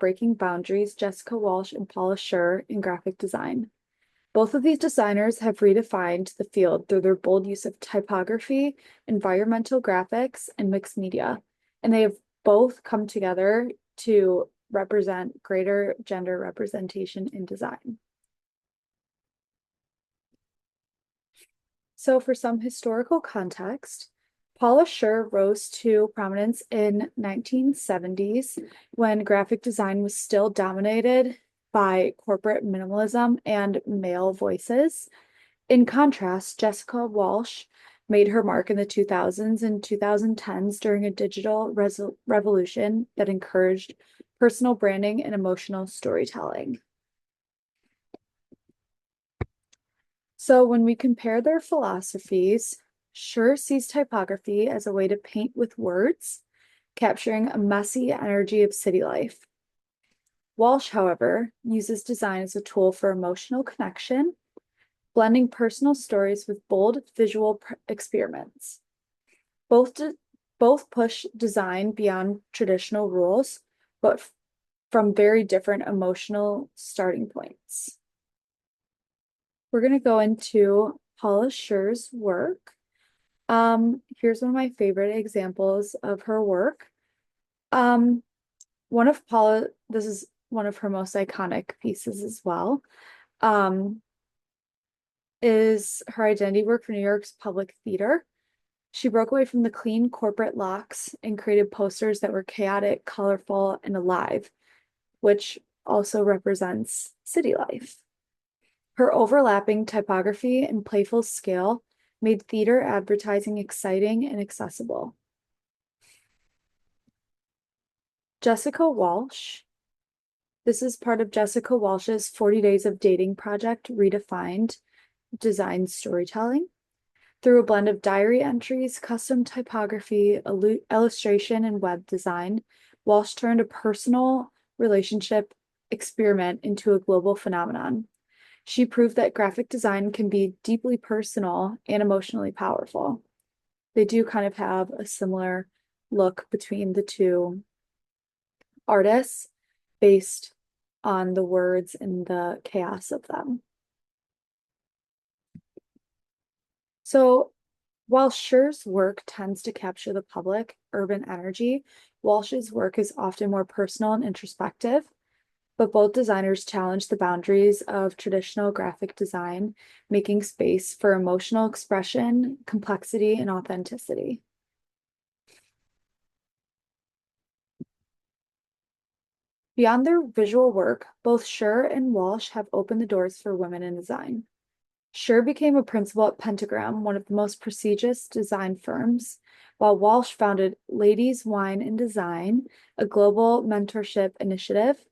Breaking Boundaries, Jessica Walsh and Paula Scher in graphic design. Both of these designers have redefined the field through their bold use of typography, environmental graphics, and mixed media, and they have both come together to represent greater gender representation in design. So for some historical context, Paula Scher rose to prominence in 1970s when graphic design was still dominated by corporate minimalism and male voices. In contrast, Jessica Walsh made her mark in the 2000s and 2010s during a digital revolution that encouraged personal branding and emotional storytelling. So when we compare their philosophies, Scher sees typography as a way to paint with words, capturing a messy energy of city life. Walsh, however, uses design as a tool for emotional connection, blending personal stories with bold visual experiments. Both push design beyond traditional rules, but from very different emotional starting points. We're going to go into Paula Scher's work. Here's one of my favorite examples of her work. This is one of her most iconic pieces as well, is her identity work for New York's Public Theater. She broke away from the clean corporate locks and created posters that were chaotic, colorful, and alive, which also represents city life. Her overlapping typography and playful scale made theater advertising exciting and accessible. Jessica Walsh. This is part of Jessica Walsh's 40 Days of Dating project, Redefined Design Storytelling. Through a blend of diary entries, custom typography, illustration, and web design, Walsh turned a personal relationship experiment into a global phenomenon. She proved that graphic design can be deeply personal and emotionally powerful. They do kind of have a similar look between the two artists based on the words and the chaos of them. So while Scher's work tends to capture the public urban energy, Walsh's work is often more personal and introspective. But both designers challenge the boundaries of traditional graphic design, making space for emotional expression, complexity, and authenticity. Beyond their visual work, both Scher and Walsh have opened the doors for women in design. Scher became a principal at Pentagram, one of the most prestigious design firms, while Walsh founded Ladies Wine and Design, a global mentorship initiative.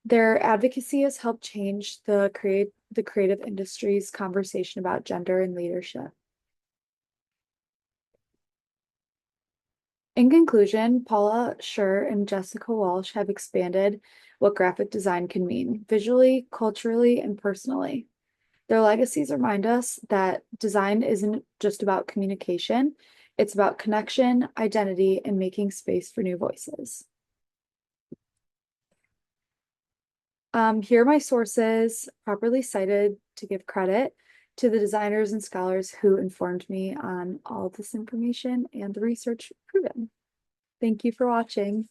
Their advocacy has helped change the creative industry's conversation about gender and leadership. In conclusion, Paula Scher and Jessica Walsh have expanded what graphic design can mean, visually, culturally, and personally. Their legacies remind us that design isn't just about communication, it's about connection, identity, and making space for new voices. Here are my sources, properly cited to give credit to the designers and scholars who informed me on all this information and the research proven. Thank you for watching.